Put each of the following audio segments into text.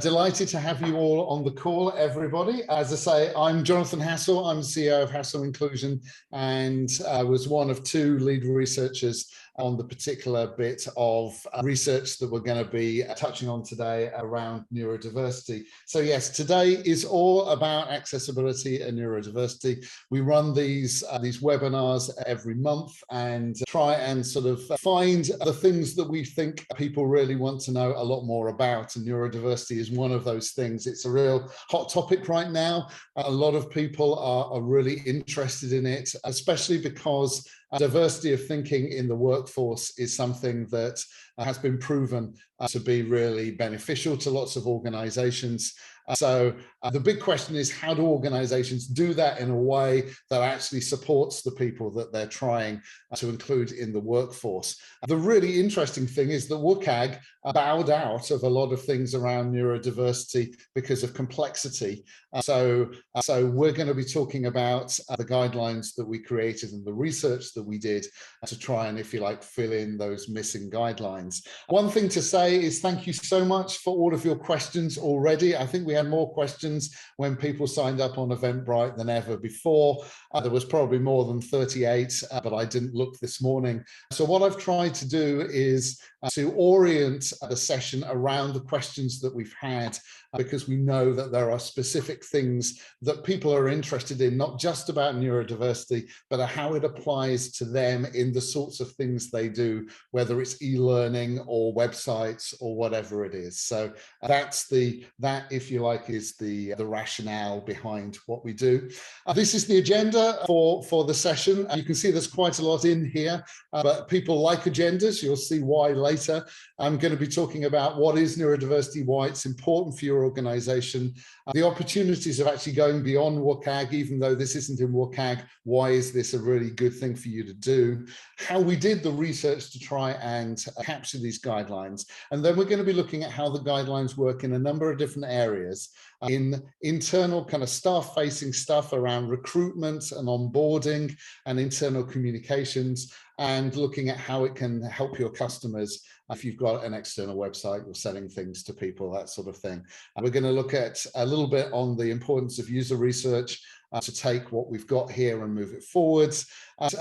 Delighted to have you all on the call, everybody. As I say, I'm Jonathan Hassell. I'm CEO of Hassell Inclusion, and I was one of two lead researchers on the particular bit of research that we're going to be touching on today around neurodiversity. So yes, today is all about accessibility and neurodiversity. We run these webinars every month and try and sort of find the things that we think people really want to know a lot more about, and neurodiversity is one of those things. It's a real hot topic right now. A lot of people are really interested in it, especially because diversity of thinking in the workforce is something that has been proven to be really beneficial to lots of organizations. So the big question is, how do organizations do that in a way that actually supports the people that they're trying to include in the workforce? The really interesting thing is that WCAG bowed out of a lot of things around neurodiversity because of complexity. So we're going to be talking about the guidelines that we created and the research that we did to try and, if you like, fill in those missing guidelines. One thing to say is thank you so much for all of your questions already. I think we had more questions when people signed up on Eventbrite than ever before. There was probably more than 38, but I didn't look this morning. So what I've tried to do is to orient the session around the questions that we've had, because we know that there are specific things that people are interested in, not just about neurodiversity, but how it applies to them in the sorts of things they do, whether it's e-learning or websites or whatever it is. So that, if you like, is the rationale behind what we do. This is the agenda for the session. You can see there's quite a lot in here, but people like agendas. You'll see why later. I'm going to be talking about what is neurodiversity, why it's important for your organization, the opportunities of actually going beyond WCAG, even though this isn't in WCAG. Why is this a really good thing for you to do? How we did the research to try and capture these guidelines. And then we're going to be looking at how the guidelines work in a number of different areas, in internal kind of staff-facing stuff around recruitment and onboarding and internal communications, and looking at how it can help your customers if you've got an external website, you're selling things to people, that sort of thing. And we're going to look at a little bit on the importance of user research to take what we've got here and move it forwards.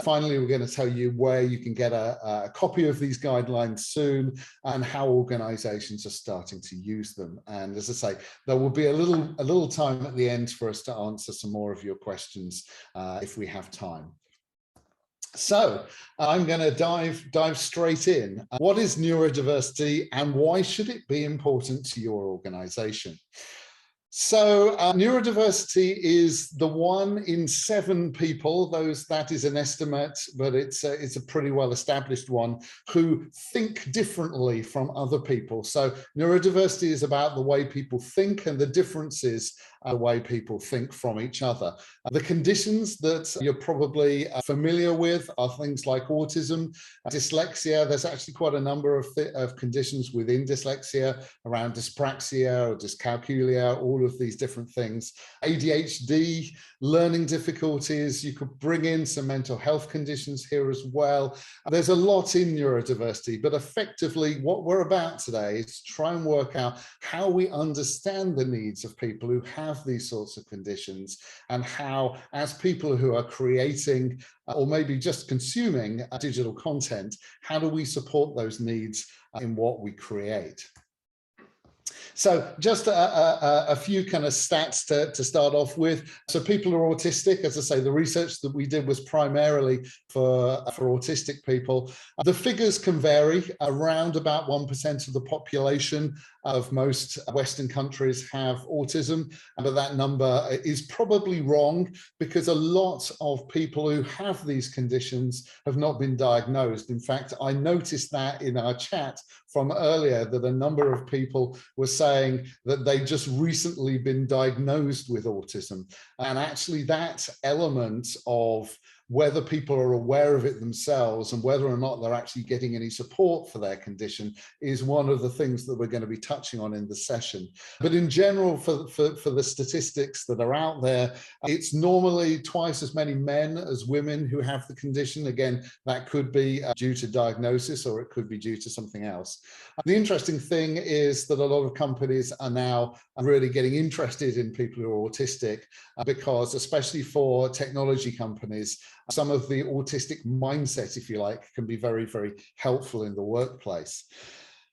Finally, we're going to tell you where you can get a copy of these guidelines soon and how organizations are starting to use them. And as I say, there will be a little time at the end for us to answer some more of your questions if we have time. So I'm going to dive straight in. What is neurodiversity and why should it be important to your organization? So neurodiversity is the 1 in 7 people, that is an estimate, but it's a pretty well established one, who think differently from other people. So neurodiversity is about the way people think, and the differences the way people think from each other. The conditions that you're probably familiar with are things like autism, dyslexia. There's actually quite a number of conditions within dyslexia around dyspraxia or dyscalculia, all of these different things. ADHD, learning difficulties. You could bring in some mental health conditions here as well. There's a lot in neurodiversity, but effectively what we're about today is to try and work out how we understand the needs of people who have these sorts of conditions, and how, as people who are creating or maybe just consuming digital content, how do we support those needs in what we create? So just a few kind of stats to start off with. So people who are autistic, as I say, the research that we did was primarily for autistic people. The figures can vary. Around about 1% of the population of most Western countries have autism, but that number is probably wrong, because a lot of people who have these conditions have not been diagnosed. In fact, I noticed that in our chat from earlier, that a number of people were saying that they just recently been diagnosed with autism. And actually that element of whether people are aware of it themselves and whether or not they're actually getting any support for their condition is one of the things that we're going to be touching on in the session. But in general, for the statistics that are out there, it's normally twice as many men as women who have the condition. Again, that could be due to diagnosis or it could be due to something else. The interesting thing is that a lot of companies are now really getting interested in people who are autistic because, especially for technology companies, some of the autistic mindset, if you like, can be very, very helpful in the workplace.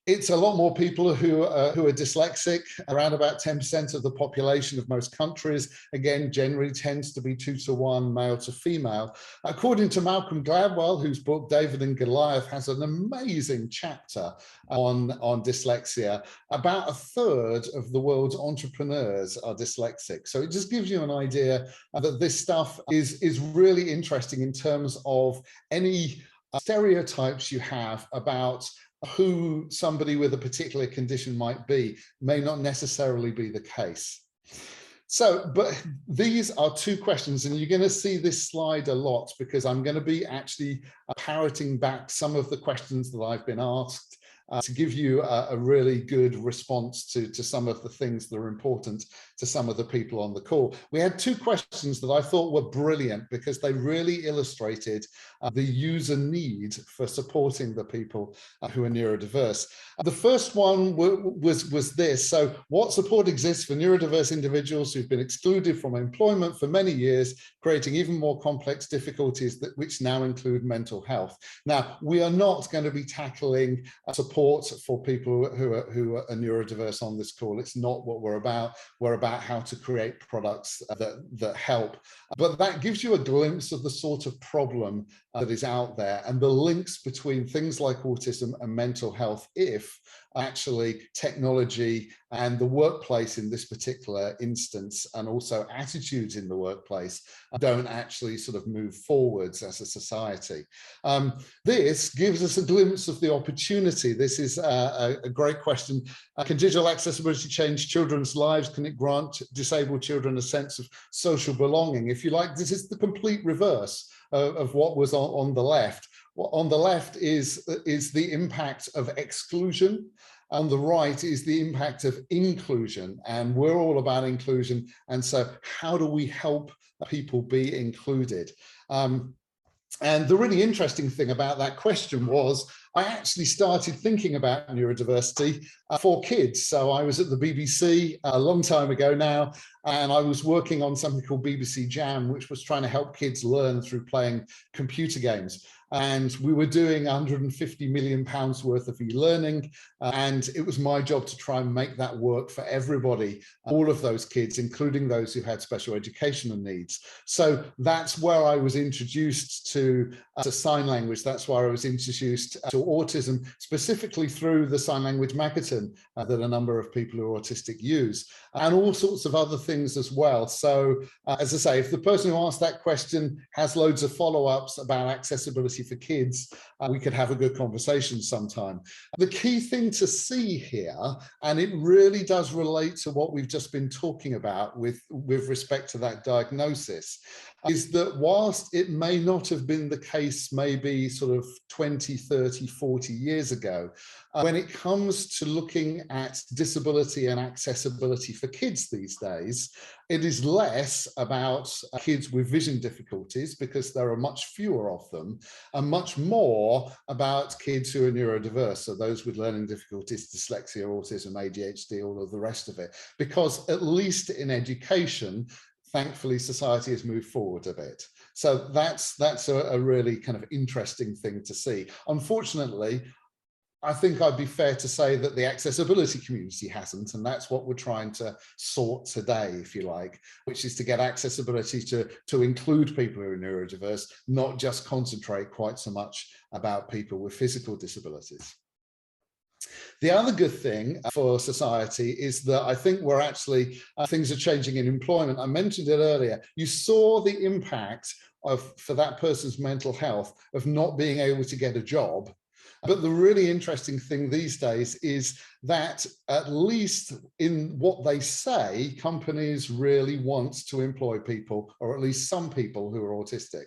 It's a lot more people who are dyslexic, around about 10% of the population of most countries. Again, generally tends to be 2 to 1 male to female. According to Malcolm Gladwell, whose book David and Goliath has an amazing chapter on dyslexia, about 1/3 of the world's entrepreneurs are dyslexic. So it just gives you an idea that this stuff is really interesting in terms of any stereotypes you have about who somebody with a particular condition might be may not necessarily be the case. So, but these are 2 questions, and you're going to see this slide a lot because I'm going to be actually parroting back some of the questions that I've been asked to give you a really good response to some of the things that are important to some of the people on the call. We had 2 questions that I thought were brilliant because they really illustrated the user need for supporting the people who are neurodiverse. The first one was this: so what support exists for neurodiverse individuals who've been excluded from employment for many years, creating even more complex difficulties which now include mental health? Now, we are not going to be tackling support for people who are neurodiverse on this call. It's not what we're about. We're about how to create products that help. But that gives you a glimpse of the sort of problem that is out there and the links between things like autism and mental health if actually technology and the workplace in this particular instance, and also attitudes in the workplace, don't actually sort of move forwards as a society. This gives us a glimpse of the opportunity. This is a great question. Can digital accessibility change children's lives? Can it grant disabled children a sense of social belonging? If you like, this is the complete reverse of what was on the left. On the left is the impact of exclusion. On the right is the impact of inclusion, and we're all about inclusion. And so how do we help people be included? And the really interesting thing about that question was I actually started thinking about neurodiversity for kids. So I was at the BBC a long time ago now, and I was working on something called BBC Jam, which was trying to help kids learn through playing computer games. And we were doing £150 million worth of e-learning. And it was my job to try and make that work for everybody, all of those kids, including those who had special educational needs. So that's where I was introduced to sign language. That's where I was introduced to autism, specifically through the sign language magazine that a number of people who are autistic use, and all sorts of other things as well. So as I say, if the person who asked that question has loads of follow-ups about accessibility for kids, we could have a good conversation sometime. The key thing to see here, and it really does relate to what we've just been talking about with respect to that diagnosis, is that whilst it may not have been the case maybe sort of 20, 30, 40 years ago, when it comes to looking at disability and accessibility for kids these days, it is less about kids with vision difficulties, because there are much fewer of them, and much more about kids who are neurodiverse, so those with learning difficulties, dyslexia, autism, ADHD, all of the rest of it. Because at least in education, thankfully, society has moved forward a bit. So that's a really kind of interesting thing to see. Unfortunately, I think I'd be fair to say that the accessibility community hasn't, and that's what we're trying to sort today, if you like, which is to get accessibility to include people who are neurodiverse, not just concentrate quite so much about people with physical disabilities. The other good thing for society is that I think we're actually, things are changing in employment. I mentioned it earlier. You saw the impact for that person's mental health of not being able to get a job. But the really interesting thing these days is that, at least in what they say, companies really want to employ people, or at least some people, who are autistic.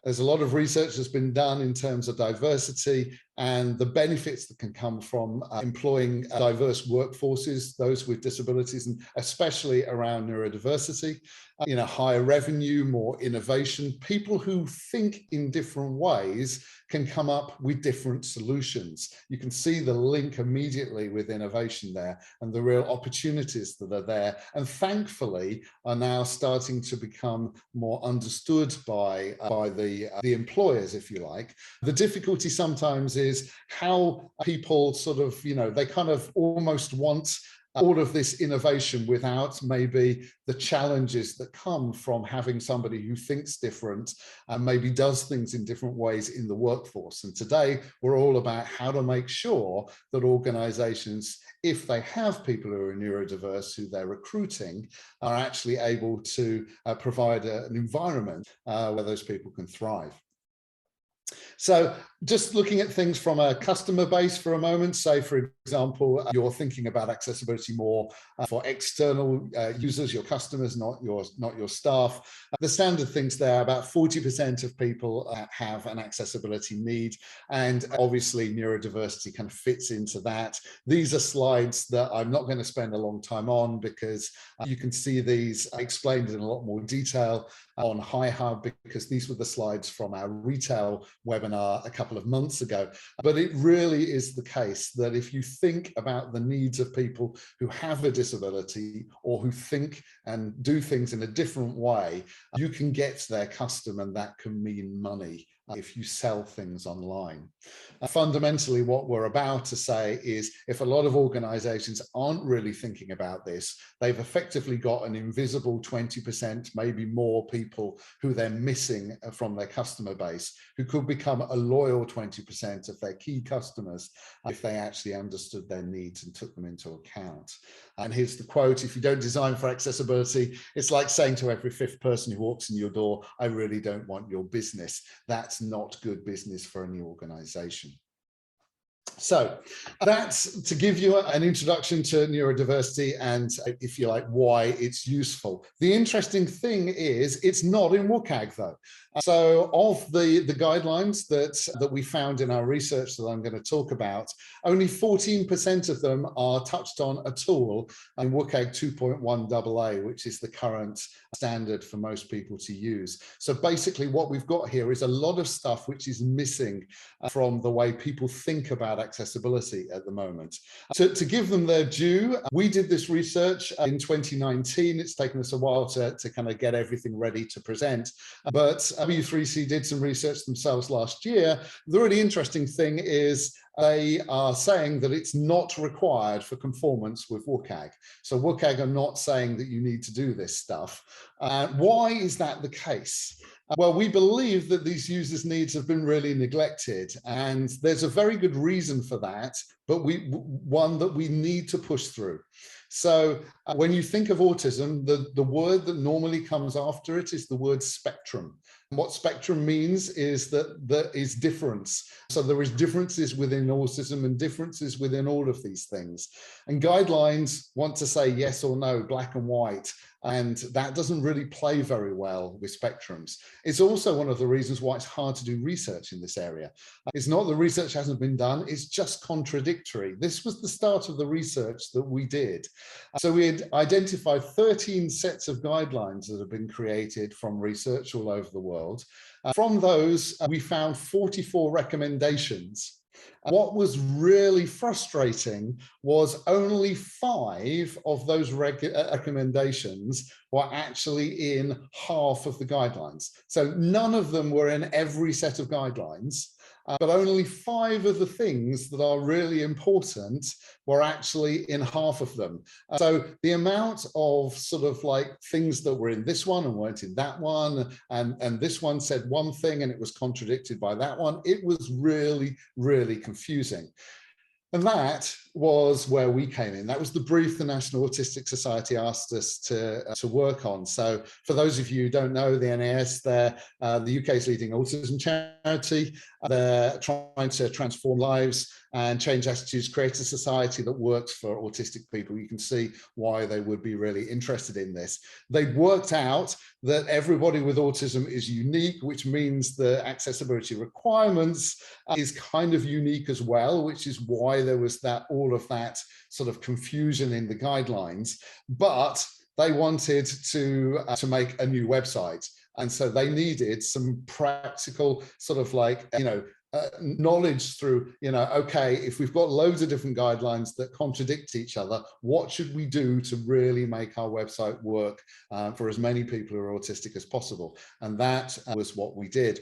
There's a lot of research that's been done in terms of diversity and the benefits that can come from employing diverse workforces, those with disabilities, and especially around neurodiversity. Higher revenue, more innovation. People who think in different ways can come up with different solutions. You can see the link immediately with innovation there and the real opportunities that are there, and thankfully are now starting to become more understood by the employers, if you like. The difficulty sometimes is how people sort of, they kind of almost want all of this innovation without maybe the challenges that come from having somebody who thinks different and maybe does things in different ways in the workforce. And today we're all about how to make sure that organizations, if they have people who are neurodiverse who they're recruiting, are actually able to provide an environment where those people can thrive. So just looking at things from a customer base for a moment, say, for example, you're thinking about accessibility more for external users, your customers, not your staff. The standard things there, about 40% of people have an accessibility need, and obviously neurodiversity kind of fits into that. These are slides that I'm not going to spend a long time on because you can see these explained in a lot more detail on HiHub, because these were the slides from our retail webinar a couple of months ago. But it really is the case that if you think about the needs of people who have a disability or who think and do things in a different way, you can get their custom, and that can mean money if you sell things online. Fundamentally, what we're about to say is if a lot of organizations aren't really thinking about this, they've effectively got an invisible 20%, maybe more people who they're missing from their customer base, who could become a loyal 20% of their key customers if they actually understood their needs and took them into account. And here's the quote: if you don't design for accessibility, it's like saying to every fifth person who walks in your door, I really don't want your business. That's not good business for any organization. So that's to give you an introduction to neurodiversity and, if you like, why it's useful. The interesting thing is it's not in WCAG though. So of the guidelines that we found in our research that I'm going to talk about, only 14% of them are touched on at all in WCAG 2.1 AA, which is the current standard for most people to use. So basically what we've got here is a lot of stuff which is missing from the way people think about accessibility at the moment. To give them their due, we did this research in 2019. It's taken us a while to kind of get everything ready to present, but W3C did some research themselves last year. The really interesting thing is they are saying that it's not required for conformance with WCAG. So WCAG are not saying that you need to do this stuff. Why is that the case? Well, we believe that these users' needs have been really neglected, and there's a very good reason for that, but one that we need to push through. So when you think of autism, the word that normally comes after it is the word spectrum. And what spectrum means is that there is difference. So there is differences within autism and differences within all of these things. And guidelines want to say yes or no, black and white. And that doesn't really play very well with spectrums. It's also one of the reasons why it's hard to do research in this area. It's not that research hasn't been done, it's just contradictory. This was the start of the research that we did. So we had identified 13 sets of guidelines that have been created from research all over the world. From those, we found 44 recommendations. What was really frustrating was only 5 of those recommendations were actually in half of the guidelines. So none of them were in every set of guidelines, but only 5 of the things that are really important were actually in half of them. So the amount of sort of like things that were in this one and weren't in that one, and this one said one thing and it was contradicted by that one, it was really, really confusing. And that was where we came in. That was the brief the National Autistic Society asked us to work on. So for those of you who don't know, the NAS, they're the UK's leading autism charity. They're trying to transform lives and change attitudes, create a society that works for autistic people. You can see why they would be really interested in this. They've worked out that everybody with autism is unique, which means the accessibility requirements is kind of unique as well, which is why there was all of that sort of confusion in the guidelines. But they wanted to make a new website. And so they needed some practical sort of like, knowledge through, okay, if we've got loads of different guidelines that contradict each other, what should we do to really make our website work for as many people who are autistic as possible? And that was what we did.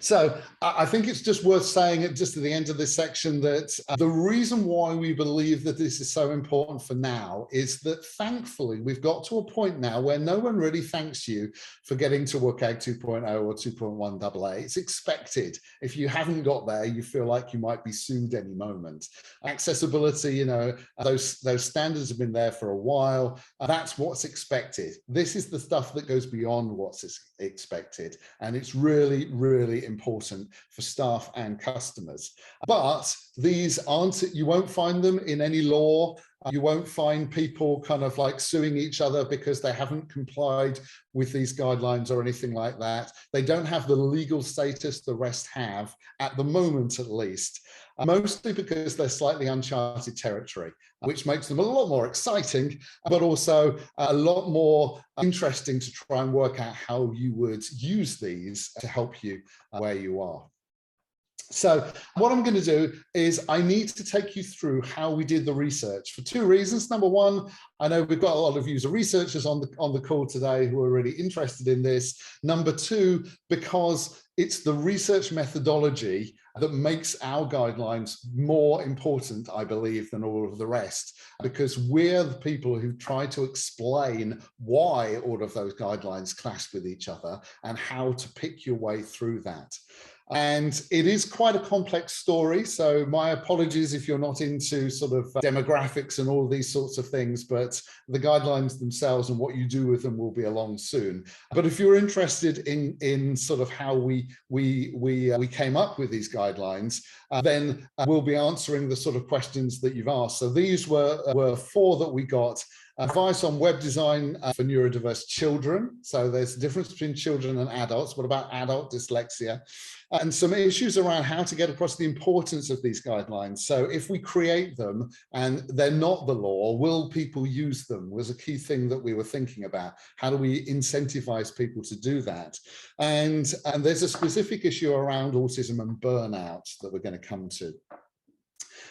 So I think it's just worth saying it just at the end of this section that the reason why we believe that this is so important for now is that thankfully we've got to a point now where no one really thanks you for getting to WCAG 2.0 or 2.1 AA. It's expected. If you haven't got there, you feel like you might be sued any moment. Accessibility, those standards have been there for a while. That's what's expected. This is the stuff that goes beyond what's expected. And it's really, really important for staff and customers. But these aren't, you won't find them in any law. You won't find people kind of like suing each other because they haven't complied with these guidelines or anything like that. They don't have the legal status the rest have, at the moment at least, mostly because they're slightly uncharted territory, which makes them a lot more exciting, but also a lot more interesting to try and work out how you would use these to help you where you are. So what I'm going to do is I need to take you through how we did the research for two reasons. Number one, I know we've got a lot of user researchers on the call today who are really interested in this. Number two, because it's the research methodology that makes our guidelines more important, I believe, than all of the rest, because we're the people who try to explain why all of those guidelines clash with each other and how to pick your way through that. And it is quite a complex story, so my apologies if you're not into sort of demographics and all these sorts of things, but the guidelines themselves and what you do with them will be along soon. But if you're interested in sort of how we came up with these guidelines, then we'll be answering the sort of questions that you've asked. So these were four that we got. Advice on web design for neurodiverse children. So there's a difference between children and adults. What about adult dyslexia? And some issues around how to get across the importance of these guidelines. So if we create them and they're not the law, will people use them? Was a key thing that we were thinking about. How do we incentivize people to do that? And there's a specific issue around autism and burnout that we're going to come to.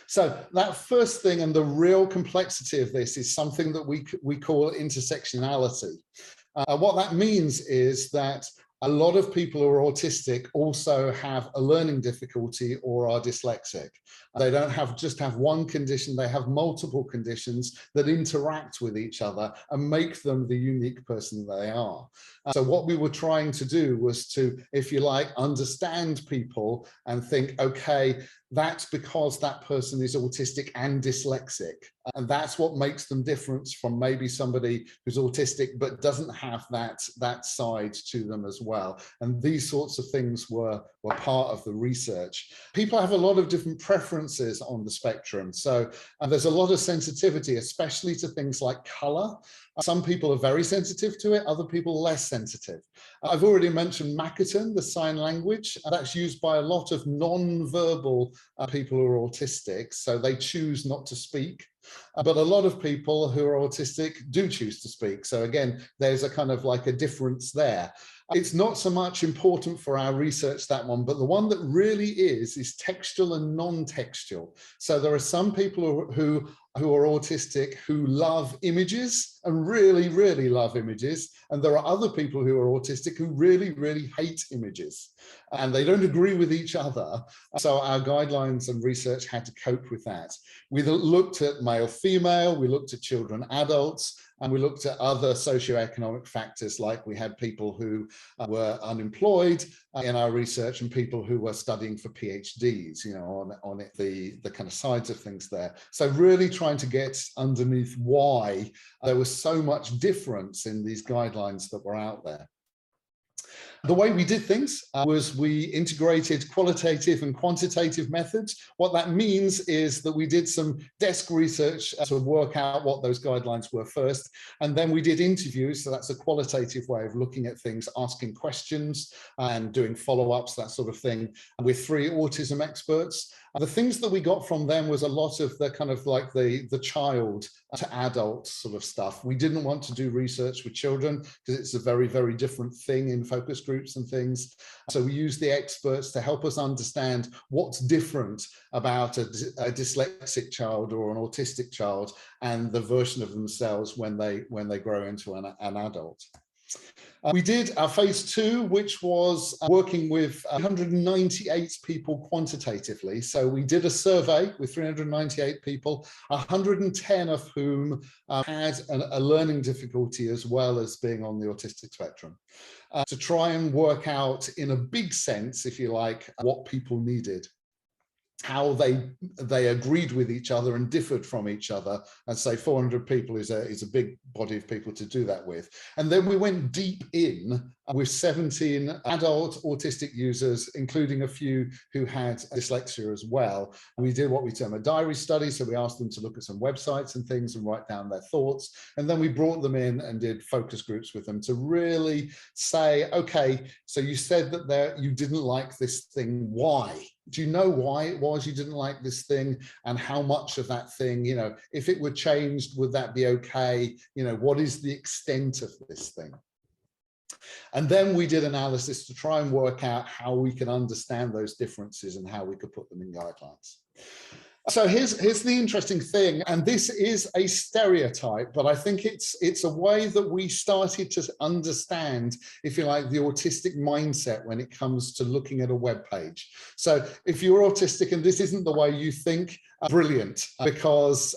So that first thing, and the real complexity of this, is something that we call intersectionality. What that means is that a lot of people who are autistic also have a learning difficulty or are dyslexic. They don't just have one condition, they have multiple conditions that interact with each other and make them the unique person they are. So what we were trying to do was to, if you like, understand people and think, okay, that's because that person is autistic and dyslexic. And that's what makes them different from maybe somebody who's autistic but doesn't have that side to them as well. And these sorts of things were part of the research. People have a lot of different preferences on the spectrum. So there's a lot of sensitivity, especially to things like color. Some people are very sensitive to it, other people less sensitive. I've already mentioned Makaton, the sign language. That's used by a lot of non-verbal people who are autistic, so they choose not to speak. But a lot of people who are autistic do choose to speak. So again, there's a kind of like a difference there. It's not so much important for our research, that one, but the one that really is textual and non-textual. So there are some people who are autistic who love images and really, really love images. And there are other people who are autistic who really, really hate images. and they don't agree with each other. So our guidelines and research had to cope with that. We looked at male, female, we looked at children, adults, and we looked at other socioeconomic factors, like we had people who were unemployed in our research and people who were studying for PhDs, on the kind of sides of things there. So really trying to get underneath why there was so much difference in these guidelines that were out there. The way we did things was we integrated qualitative and quantitative methods. What that means is that we did some desk research to work out what those guidelines were first, and then we did interviews. So that's a qualitative way of looking at things, asking questions and doing follow-ups, that sort of thing, with 3 autism experts. The things that we got from them was a lot of the kind of like the child to adult sort of stuff. We didn't want to do research with children because it's a very, very different thing in focus groups and things. So we used the experts to help us understand what's different about a dyslexic child or an autistic child and the version of themselves when they grow into an adult. We did our phase 2, which was working with 198 people quantitatively. So we did a survey with 398 people, 110 of whom had a learning difficulty as well as being on the autistic spectrum, to try and work out in a big sense, if you like, what people needed, how they agreed with each other and differed from each other. And say 400 people is a big body of people to do that with. And then we went deep in with 17 adult autistic users, including a few who had dyslexia as well. We did what we term a diary study. So we asked them to look at some websites and things and write down their thoughts. And then we brought them in and did focus groups with them to really say, okay, so you said that you didn't like this thing. Why? Do you know why it was you didn't like this thing, and how much of that thing, if it were changed, would that be okay? What is the extent of this thing? And then we did analysis to try and work out how we can understand those differences and how we could put them in guidelines. So here's the interesting thing, and this is a stereotype, but I think it's a way that we started to understand, if you like, the autistic mindset when it comes to looking at a web page. So if you're autistic and this isn't the way you think, brilliant, because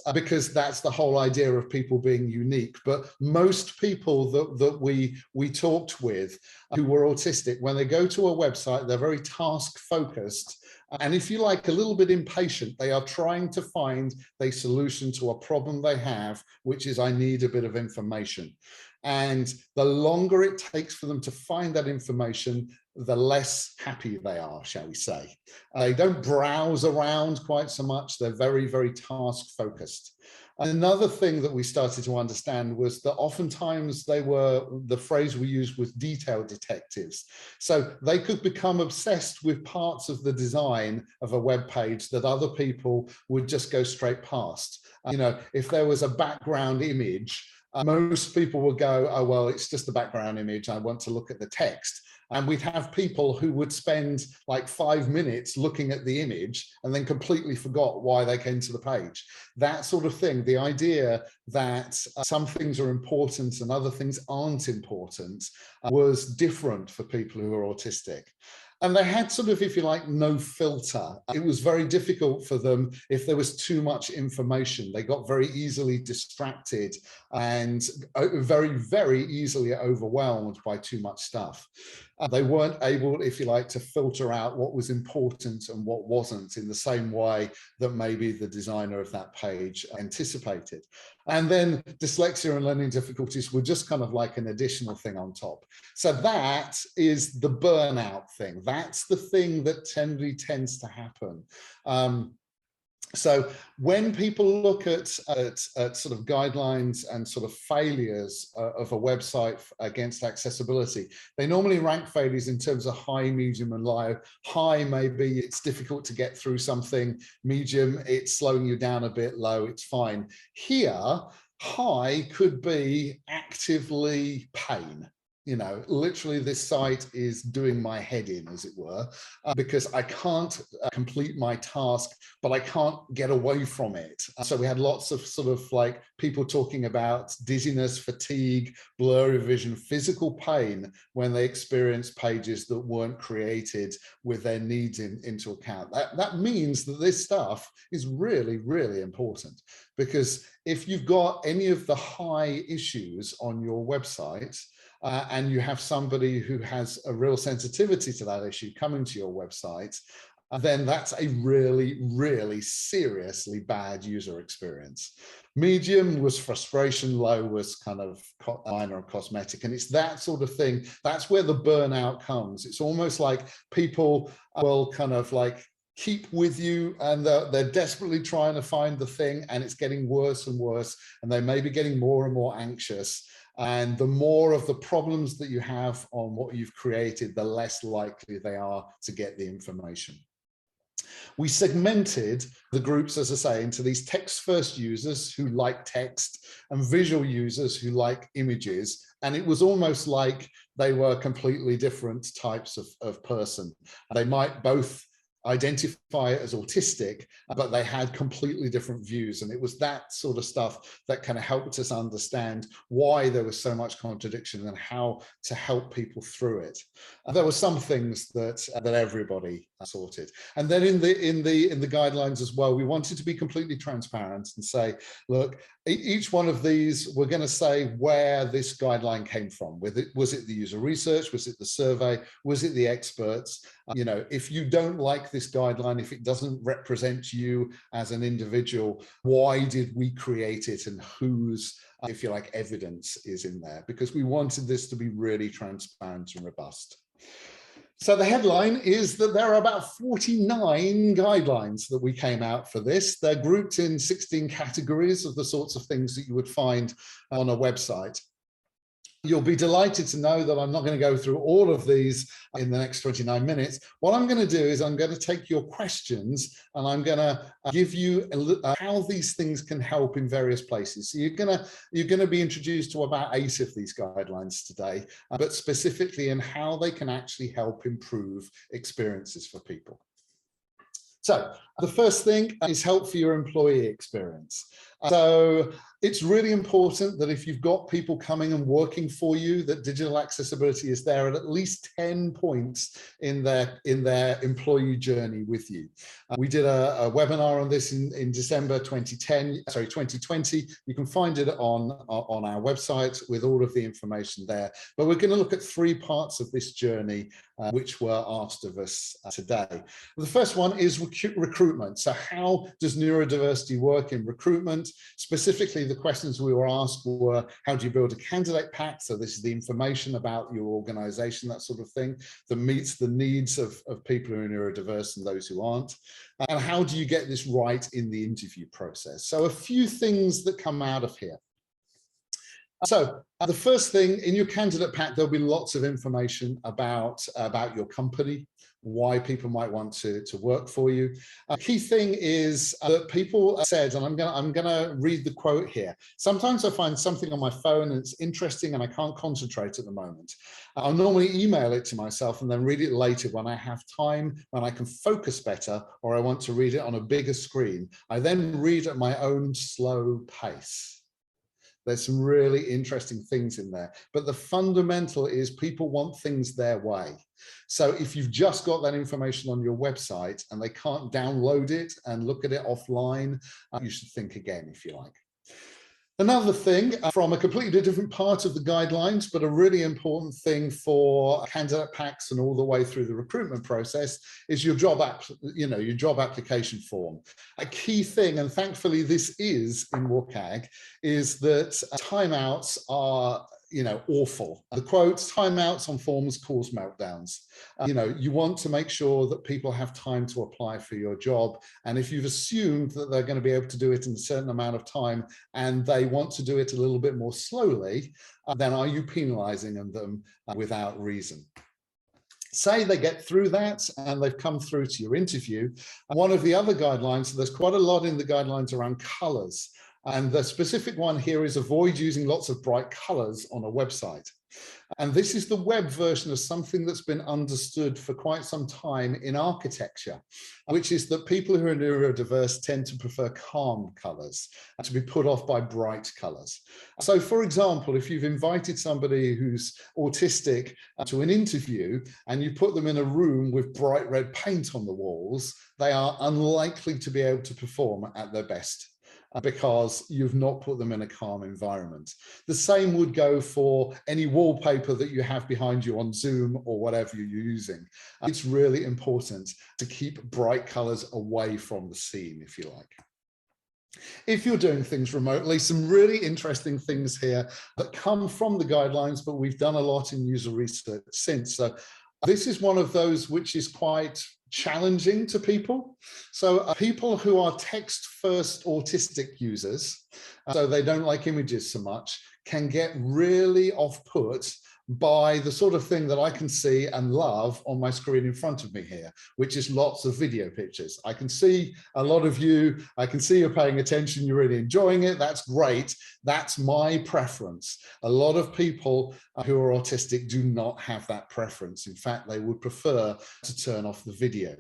that's the whole idea of people being unique. But most people that we talked with who were autistic, when they go to a website, they're very task focused. And if you like, a little bit impatient. They are trying to find a solution to a problem they have, which is, I need a bit of information. And the longer it takes for them to find that information, the less happy they are, shall we say. They don't browse around quite so much. They're very, very task focused. Another thing that we started to understand was that oftentimes the phrase we used was detail detectives. So they could become obsessed with parts of the design of a web page that other people would just go straight past. If there was a background image, most people would go, oh, well, it's just a background image. I want to look at the text. And we'd have people who would spend like 5 minutes looking at the image and then completely forgot why they came to the page. That sort of thing, the idea that some things are important and other things aren't important, was different for people who are autistic. And they had sort of, if you like, no filter. It was very difficult for them if there was too much information. They got very easily distracted and very, very easily overwhelmed by too much stuff. They weren't able, if you like, to filter out what was important and what wasn't in the same way that maybe the designer of that page anticipated. And then dyslexia and learning difficulties were just kind of like an additional thing on top. So that is the burnout thing. That's the thing that tends to happen. So when people look at sort of guidelines and sort of failures of a website against accessibility, they normally rank failures in terms of high, medium, and low. High, maybe it's difficult to get through something. Medium, it's slowing you down a bit. Low, it's fine. Here, high could be actively pain. literally this site is doing my head in, as it were, because I can't complete my task, but I can't get away from it. So we had lots of sort of like people talking about dizziness, fatigue, blurry vision, physical pain when they experienced pages that weren't created with their needs into account. That means that this stuff is really, really important, because if you've got any of the high issues on your website, and you have somebody who has a real sensitivity to that issue coming to your website, then that's a really, really seriously bad user experience. Medium was frustration, low was kind of minor or cosmetic. And it's that sort of thing. That's where the burnout comes. It's almost like people will kind of like keep with you, and they're desperately trying to find the thing, and it's getting worse and worse, and they may be getting more and more anxious. And the more of the problems that you have on what you've created, the less likely they are to get the information. We segmented the groups, as I say, into these text-first users who like text and visual users who like images. And it was almost like they were completely different types of person. They might both identify as autistic, but they had completely different views. And it was that sort of stuff that kind of helped us understand why there was so much contradiction and how to help people through it. There were some things that everybody sorted. And then in the guidelines as well, we wanted to be completely transparent and say, look, each one of these, we're going to say where this guideline came from. Was it the user research? Was it the survey? Was it the experts? If you don't like this guideline, if it doesn't represent you as an individual, why did we create it, and whose, if you like, evidence is in there? Because we wanted this to be really transparent and robust. So the headline is that there are about 49 guidelines that we came out for this. They're grouped in 16 categories of the sorts of things that you would find on a website. You'll be delighted to know that I'm not going to go through all of these in the next 29 minutes. What I'm going to do is I'm going to take your questions, and I'm going to give you how these things can help in various places. So you're going to be introduced to about 8 of these guidelines today, but specifically in how they can actually help improve experiences for people. So the first thing is help for your employee experience. So it's really important that if you've got people coming and working for you, that digital accessibility is there at least 10 points in their employee journey with you. We did a webinar on this in December 2020. You can find it on our website with all of the information there. But we're going to look at 3 parts of this journey which were asked of us today. The first one is recruitment. So how does neurodiversity work in recruitment? Specifically, the questions we were asked were, how do you build a candidate pack? So this is the information about your organization, that sort of thing, that meets the needs of people who are neurodiverse and those who aren't. And how do you get this right in the interview process? So a few things that come out of here. So the first thing, in your candidate pack, there'll be lots of information about your company, why people might want to work for you. A key thing is that people said, and I'm gonna read the quote here. Sometimes I find something on my phone and it's interesting and I can't concentrate at the moment. I'll normally email it to myself and then read it later when I have time, when I can focus better, or I want to read it on a bigger screen. I then read at my own slow pace. There's some really interesting things in there, but the fundamental is people want things their way. So if you've just got that information on your website and they can't download it and look at it offline, you should think again, if you like. Another thing from a completely different part of the guidelines, but a really important thing for candidate packs and all the way through the recruitment process, is your job application form. A key thing, and thankfully this is in WCAG, is that timeouts are awful. The quote, timeouts on forms cause meltdowns. You want to make sure that people have time to apply for your job. And if you've assumed that they're going to be able to do it in a certain amount of time and they want to do it a little bit more slowly, then are you penalizing them without reason? Say they get through that and they've come through to your interview. One of the other guidelines, so there's quite a lot in the guidelines around colors. And the specific one here is avoid using lots of bright colors on a website. And this is the web version of something that's been understood for quite some time in architecture, which is that people who are neurodiverse tend to prefer calm colors and to be put off by bright colors. So, for example, if you've invited somebody who's autistic to an interview and you put them in a room with bright red paint on the walls, they are unlikely to be able to perform at their best, because you've not put them in a calm environment. The same would go for any wallpaper that you have behind you on Zoom or whatever you're using. It's really important to keep bright colors away from the scene, if you like. If you're doing things remotely, some really interesting things here that come from the guidelines, but we've done a lot in user research since. So this is one of those which is quite challenging to people. So people who are text-first autistic users, so they don't like images so much, can get really off-put by the sort of thing that I can see and love on my screen in front of me here, which is lots of video pictures. I can see a lot of you, I can see you're paying attention, you're really enjoying it, that's great. That's my preference. A lot of people who are autistic do not have that preference. In fact, they would prefer to turn off the video.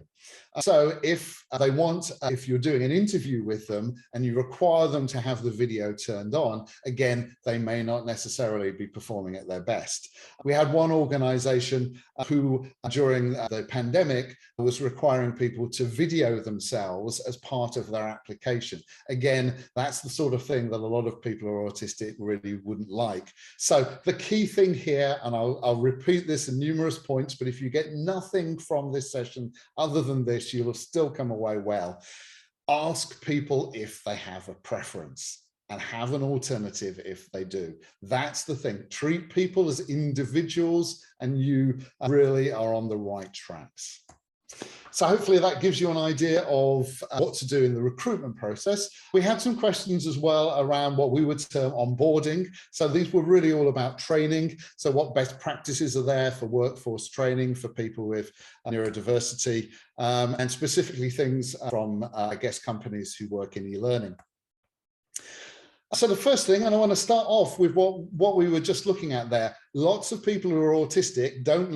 So if they want, if you're doing an interview with them and you require them to have the video turned on, again, they may not necessarily be performing at their best. We had one organization who during the pandemic was requiring people to video themselves as part of their application. Again, that's the sort of thing that a lot of people who are autistic really wouldn't like. So the key thing here, and I'll repeat this in numerous points, but if you get nothing from this session other than this, you'll have still come away well. Ask people if they have a preference and have an alternative if they do. That's the thing. Treat people as individuals and you really are on the right tracks. So hopefully that gives you an idea of what to do in the recruitment process. We had some questions as well around what we would term onboarding. So these were really all about training. So what best practices are there for workforce training for people with neurodiversity, and specifically things from, I guess, companies who work in e-learning. So the first thing, and I want to start off with what we were just looking at there. Lots of people who are autistic don't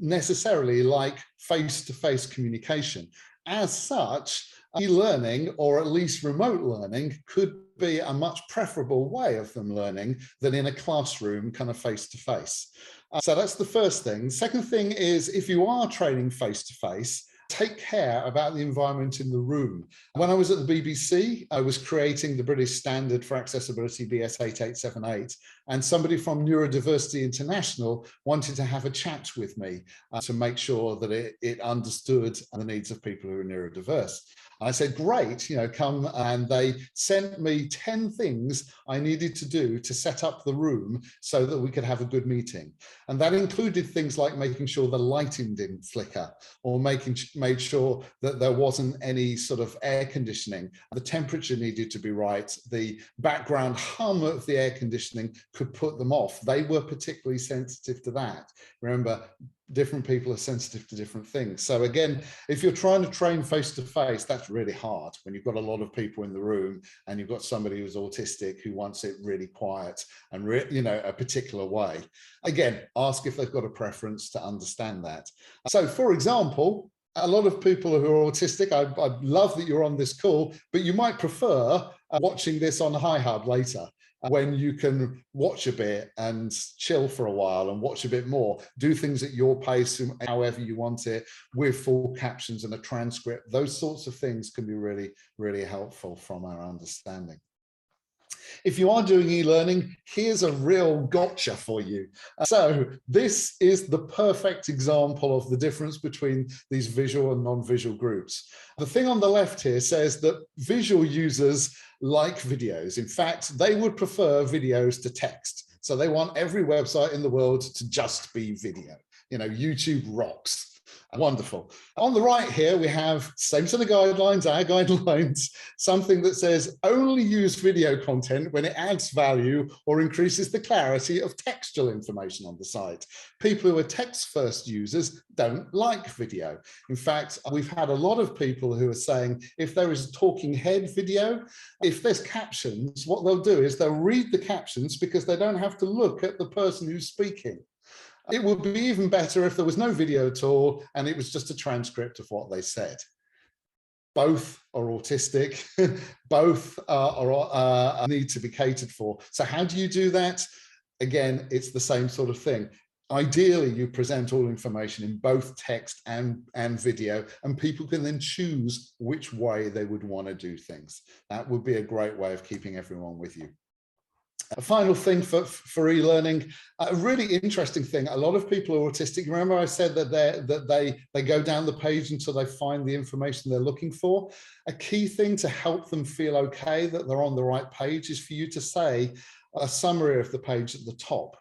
necessarily like face-to-face communication. As such, e-learning, or at least remote learning, could be a much preferable way of them learning than in a classroom kind of face-to-face. So that's the first thing. Second thing is, if you are training face-to-face, take care about the environment in the room. When I was at the BBC, I was creating the British Standard for Accessibility BS 8878, and somebody from Neurodiversity International wanted to have a chat with me to make sure that it understood the needs of people who are neurodiverse. I said, great, come, and they sent me 10 things I needed to do to set up the room so that we could have a good meeting. And that included things like making sure the lighting didn't flicker, or made sure that there wasn't any sort of air conditioning. The temperature needed to be right. The background hum of the air conditioning could put them off. They were particularly sensitive to that. Remember, different people are sensitive to different things. So again, if you're trying to train face-to-face, that's really hard when you've got a lot of people in the room and you've got somebody who's autistic who wants it really quiet and a particular way. Again, ask if they've got a preference to understand that. So for example, a lot of people who are autistic, I love that you're on this call, but you might prefer watching this on HiHub later, when you can watch a bit and chill for a while and watch a bit more, do things at your pace, however you want it, with full captions and a transcript. Those sorts of things can be really, really helpful from our understanding. If you are doing e-learning, here's a real gotcha for you. So this is the perfect example of the difference between these visual and non-visual groups. The thing on the left here says that visual users like videos. In fact, they would prefer videos to text. So they want every website in the world to just be video. YouTube rocks. Wonderful. On the right here, we have same set of guidelines, our guidelines, something that says only use video content when it adds value or increases the clarity of textual information on the site. People who are text-first users don't like video. In fact, we've had a lot of people who are saying if there is a talking head video, if there's captions, what they'll do is they'll read the captions because they don't have to look at the person who's speaking. It would be even better if there was no video at all and it was just a transcript of what they said. Both are autistic, both need to be catered for. So how do you do that? Again, it's the same sort of thing. Ideally, you present all information in both text and video, and people can then choose which way they would want to do things. That would be a great way of keeping everyone with you. A final thing for e-learning, a really interesting thing. A lot of people are autistic. Remember I said that they go down the page until they find the information they're looking for. A key thing to help them feel okay that they're on the right page is for you to say a summary of the page at the top.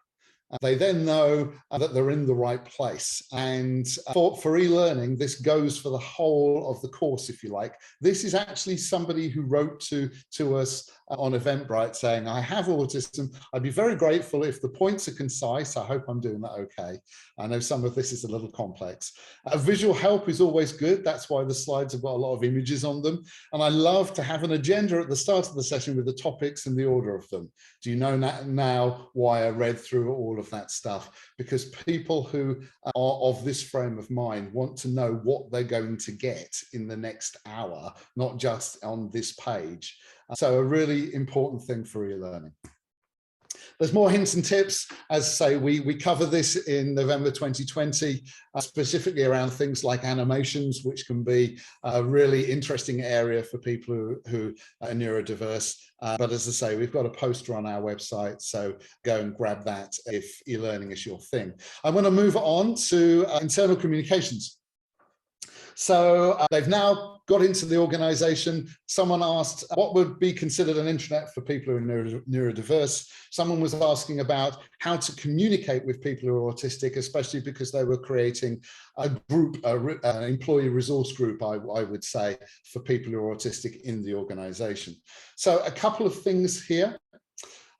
They then know that they're in the right place. And for e-learning, this goes for the whole of the course, if you like. This is actually somebody who wrote to us on Eventbrite saying, I have autism. I'd be very grateful if the points are concise. I hope I'm doing that okay. I know some of this is a little complex. Visual help is always good. That's why the slides have got a lot of images on them. And I love to have an agenda at the start of the session with the topics and the order of them. Do you know now why I read through all of that stuff? Because people who are of this frame of mind want to know what they're going to get in the next hour, not just on this page. So a really important thing for e-learning. There's more hints and tips. As I say, we cover this in November 2020, specifically around things like animations, which can be a really interesting area for people who are neurodiverse. But as I say, we've got a poster on our website, so go and grab that if e-learning is your thing. I want to move on to internal communications. So they've now got into the organization. Someone asked what would be considered an intranet for people who are neurodiverse. Someone was asking about how to communicate with people who are autistic, especially because they were creating a group, an employee resource group, I would say, for people who are autistic in the organization. So a couple of things here.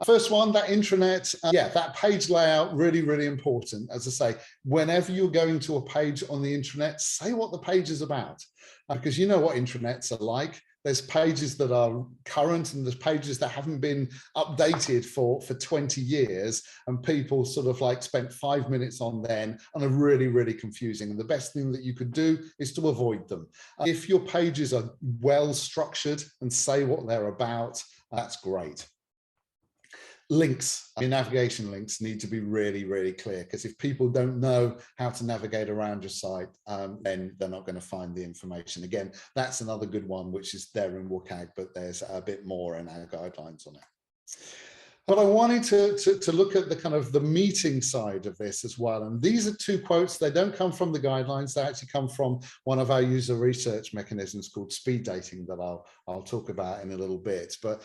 First one, that intranet, that page layout, really, really important. As I say, whenever you're going to a page on the intranet, say what the page is about, because you know what intranets are like. There's pages that are current and there's pages that haven't been updated for 20 years, and people sort of like spent 5 minutes on them and are really, really confusing. And the best thing that you could do is to avoid them. If your pages are well structured and say what they're about, that's great. Links, your navigation links need to be really, really clear, because if people don't know how to navigate around your site, then they're not going to find the information. Again, that's another good one, which is there in WCAG, but there's a bit more in our guidelines on it. But I wanted to look at the kind of the meeting side of this as well. And these are two quotes. They don't come from the guidelines. They actually come from one of our user research mechanisms called speed dating that I'll talk about in a little bit. But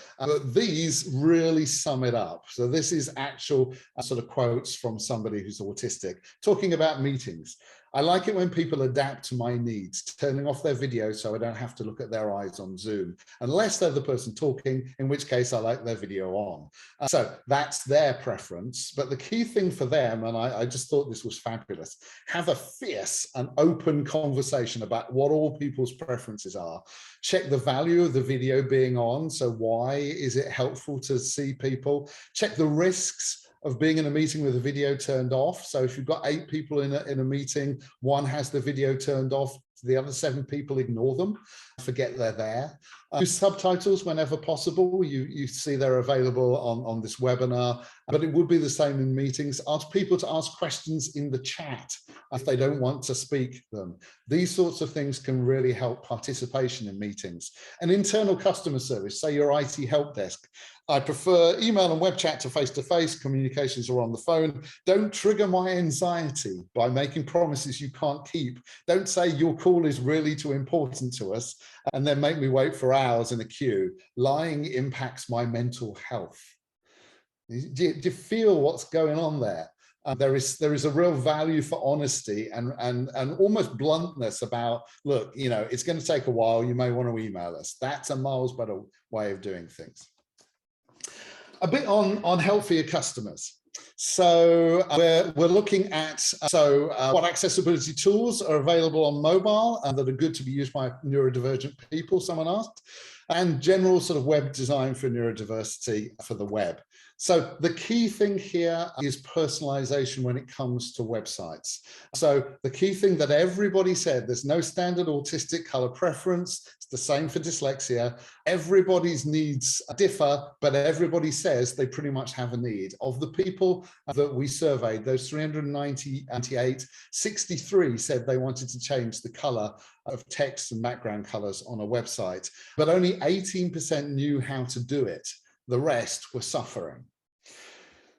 these really sum it up. So this is actual sort of quotes from somebody who's autistic talking about meetings. I like it when people adapt to my needs, turning off their video so I don't have to look at their eyes on Zoom, unless they're the person talking, in which case I like their video on. So that's their preference. But the key thing for them, and I just thought this was fabulous, have a fierce and open conversation about what all people's preferences are. Check the value of the video being on. So why is it helpful to see people? Check the risks of being in a meeting with the video turned off. So if you've got 8 people in a meeting, one has the video turned off, the other 7 people ignore them, forget they're there. Use subtitles whenever possible. You see they're available on this webinar, but it would be the same in meetings. Ask people to ask questions in the chat if they don't want to speak them. These sorts of things can really help participation in meetings. And internal customer service, say your IT help desk. I prefer email and web chat to face-to-face. Communications are on the phone. Don't trigger my anxiety by making promises you can't keep. Don't say your call is really too important to us and then make me wait for hours in a queue. Lying impacts my mental health. Do you feel what's going on there? There is a real value for honesty and almost bluntness about, look, you know, it's going to take a while. You may want to email us. That's a miles better way of doing things. A bit on help for your customers. So we're looking at what accessibility tools are available on mobile and that are good to be used by neurodivergent people, someone asked, and general sort of web design for neurodiversity for the web. So the key thing here is personalization when it comes to websites. So the key thing that everybody said, there's no standard autistic color preference. It's the same for dyslexia. Everybody's needs differ, but everybody says they pretty much have a need. Of the people that we surveyed, those 398, 63 said they wanted to change the color of text and background colors on a website, but only 18% knew how to do it. The rest were suffering.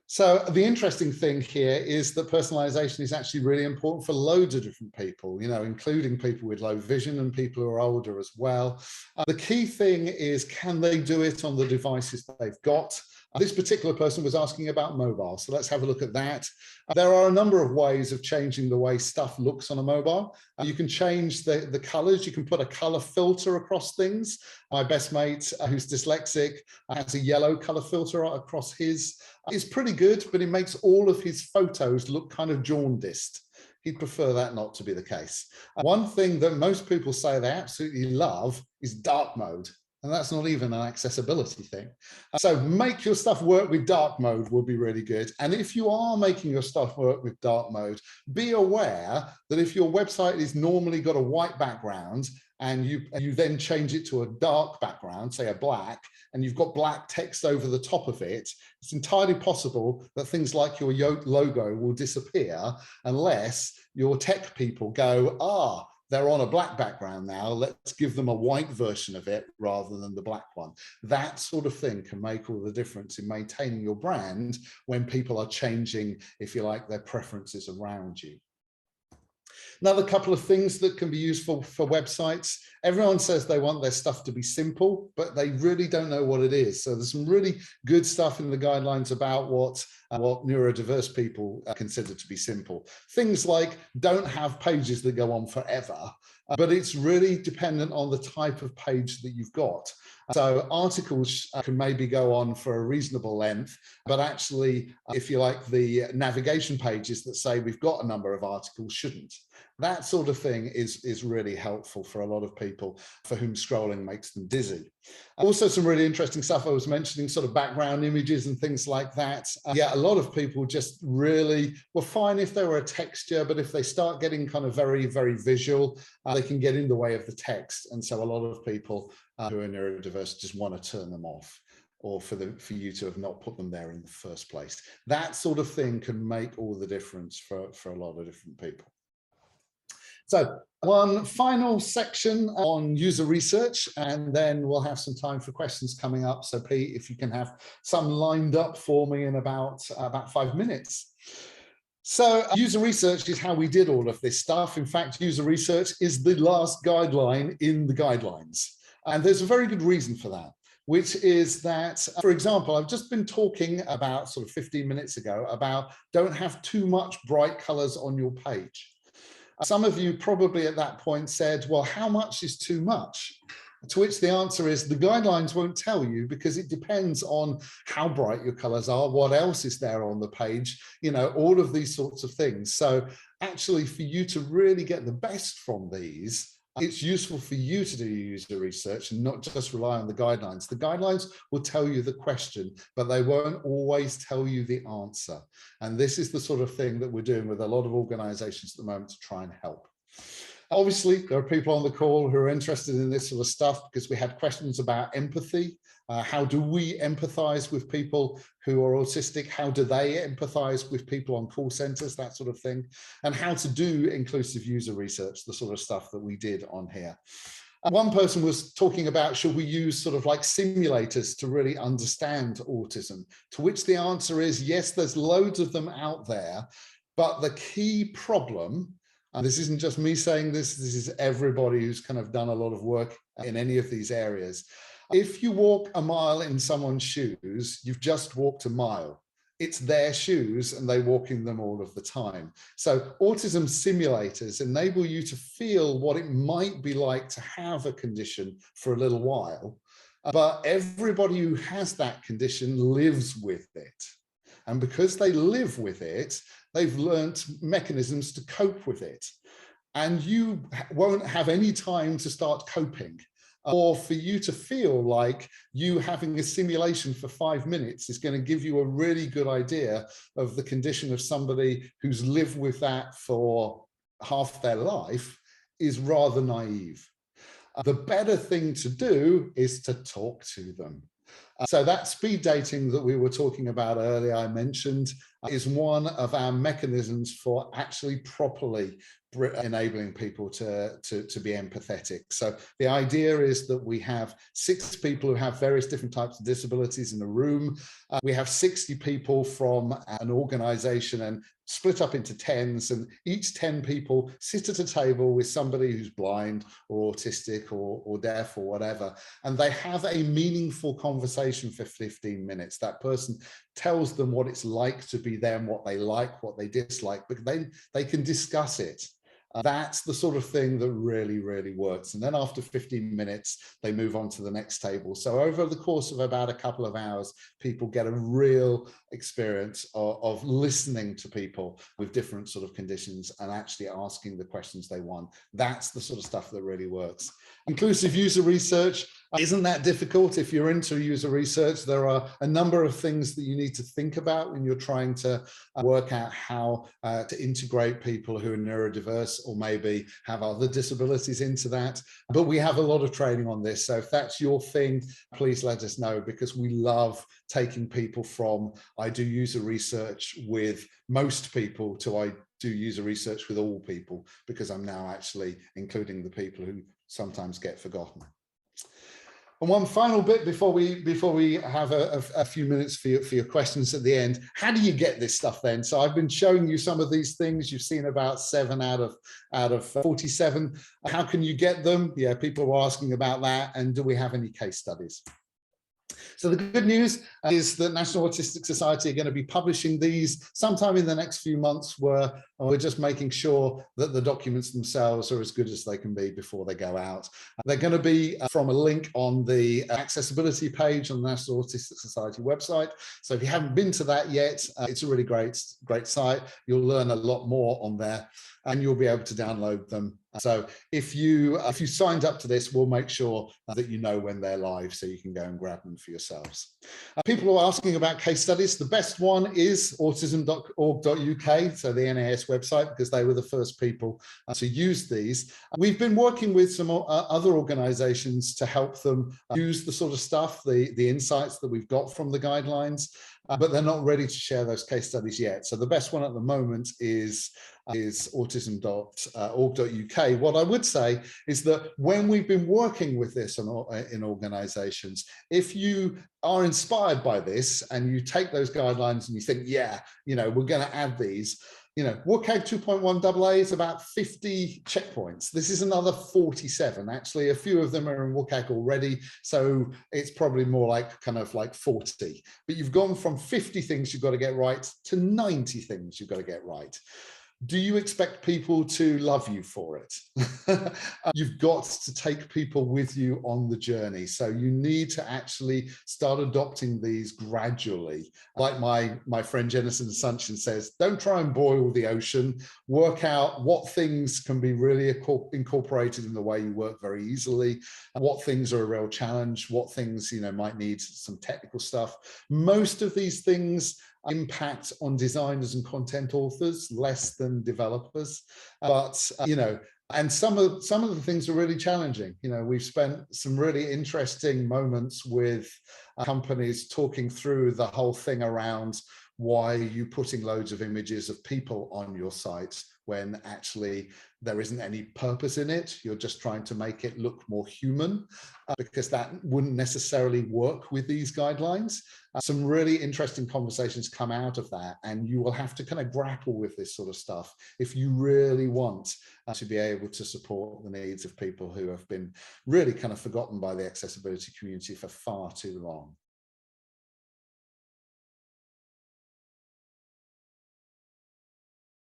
So the interesting thing here is that personalization is actually really important for loads of different people, you know, including people with low vision and people who are older as well. The key thing is, can they do it on the devices that they've got? This particular person was asking about mobile, so let's have a look at that. There are a number of ways of changing the way stuff looks on a mobile. You can change the colors. You can put a color filter across things. My best mate, who's dyslexic, has a yellow color filter across his. It's pretty good, but it makes all of his photos look kind of jaundiced. He'd prefer that not to be the case. One thing that most people say they absolutely love is dark mode. And that's not even an accessibility thing. So make your stuff work with dark mode will be really good. And if you are making your stuff work with dark mode, be aware that if your website is normally got a white background and you then change it to a dark background, say a black, and you've got black text over the top of it, it's entirely possible that things like your logo will disappear unless your tech people go, they're on a black background now, let's give them a white version of it rather than the black one. That sort of thing can make all the difference in maintaining your brand when people are changing, if you like, their preferences around you. Another couple of things that can be useful for websites. Everyone says they want their stuff to be simple, but they really don't know what it is. So there's some really good stuff in the guidelines about what neurodiverse people consider to be simple. Things like don't have pages that go on forever, but it's really dependent on the type of page that you've got. So articles can maybe go on for a reasonable length, but actually, if you like, the navigation pages that say we've got a number of articles shouldn't. That sort of thing is really helpful for a lot of people for whom scrolling makes them dizzy. Also, some really interesting stuff I was mentioning, sort of background images and things like that. Yeah, a lot of people just really were fine if they were a texture, but if they start getting kind of very, very visual, they can get in the way of the text. And so a lot of people who are neurodiverse just want to turn them off, or for you to have not put them there in the first place. That sort of thing can make all the difference for a lot of different people. So one final section on user research, and then we'll have some time for questions coming up. So Pete, if you can have some lined up for me in about 5 minutes. So user research is how we did all of this stuff. In fact, user research is the last guideline in the guidelines. And there's a very good reason for that, which is that, for example, I've just been talking about sort of 15 minutes ago about don't have too much bright colors on your page. Some of you probably at that point said, well, how much is too much? To which the answer is the guidelines won't tell you, because it depends on how bright your colors are, what else is there on the page, you know, all of these sorts of things. So actually, for you to really get the best from these, it's useful for you to do user research and not just rely on the guidelines. The guidelines will tell you the question, but they won't always tell you the answer. And this is the sort of thing that we're doing with a lot of organizations at the moment to try and help. Obviously, there are people on the call who are interested in this sort of stuff because we had questions about empathy. How do we empathize with people who are autistic? How do they empathize with people on call centers, that sort of thing? And how to do inclusive user research, the sort of stuff that we did on here. One person was talking about, should we use sort of like simulators to really understand autism? To which the answer is yes, there's loads of them out there. But the key problem, and this isn't just me saying this, this is everybody who's kind of done a lot of work in any of these areas. If you walk a mile in someone's shoes, you've just walked a mile. it's their shoes and they walk in them all of the time. So autism simulators enable you to feel what it might be like to have a condition for a little while, but everybody who has that condition lives with it. And because they live with it, they've learnt mechanisms to cope with it. And you won't have any time to start coping, or for you to feel like you having a simulation for 5 minutes is going to give you a really good idea of the condition of somebody who's lived with that for half their life is rather naive. The better thing to do is to talk to them. So that speed dating that we were talking about earlier, I mentioned, is one of our mechanisms for actually properly enabling people to be empathetic. So the idea is that we have 6 people who have various different types of disabilities in a room. We have 60 people from an organization and split up into 10s, and each 10 people sit at a table with somebody who's blind or autistic or deaf or whatever, and they have a meaningful conversation for 15 minutes. That person tells them what it's like to be them, what they like, what they dislike, but they can discuss it. That's the sort of thing that really, really works. And then after 15 minutes, they move on to the next table. So over the course of about a couple of hours, people get a real experience of listening to people with different sort of conditions and actually asking the questions they want. That's the sort of stuff that really works. Inclusive user research isn't that difficult. If you're into user research, there are a number of things that you need to think about when you're trying to work out how to integrate people who are neurodiverse or maybe have other disabilities into that. But we have a lot of training on this. So if that's your thing, please let us know, because we love taking people from I do user research with most people to I do user research with all people, because I'm now actually including the people who sometimes get forgotten. And one final bit before we have a few minutes for your questions at the end. How do you get this stuff then? So I've been showing you some of these things. You've seen about 7 out of 47. How can you get them? Yeah, people were asking about that. And do we have any case studies? So the good news is that National Autistic Society are going to be publishing these sometime in the next few months, where we're just making sure that the documents themselves are as good as they can be before they go out. They're going to be from a link on the accessibility page on the National Autistic Society website. So if you haven't been to that yet, it's a really great site. You'll learn a lot more on there, and you'll be able to download them. So if you signed up to this, we'll make sure that you know when they're live, so you can go and grab them for yourselves. People are asking about case studies. The best one is autism.org.uk, so the NAS website, because they were the first people to use these. We've been working with some other organizations to help them use the sort of stuff, the insights that we've got from the guidelines, but they're not ready to share those case studies yet. So the best one at the moment is autism.org.uk. What I would say is that when we've been working with this in organizations, if you are inspired by this and you take those guidelines and you think, yeah, we're going to add these, WCAG 2.1 AA is about 50 checkpoints. This is another 47. Actually, a few of them are in WCAG already, so it's probably more like kind of like 40. But you've gone from 50 things you've got to get right to 90 things you've got to get right. Do you expect people to love you for it? You've got to take people with you on the journey. So you need to actually start adopting these gradually. Like my friend Jenison Sunchin says, don't try and boil the ocean. Work out what things can be really incorporated in the way you work very easily, and what things are a real challenge, what things might need some technical stuff. Most of these things impact on designers and content authors less than developers, but and some of the things are really challenging. We've spent some really interesting moments with companies talking through the whole thing around why are you putting loads of images of people on your site when actually there isn't any purpose in it. You're just trying to make it look more human, because that wouldn't necessarily work with these guidelines. Some really interesting conversations come out of that, and you will have to kind of grapple with this sort of stuff if you really want to be able to support the needs of people who have been really kind of forgotten by the accessibility community for far too long.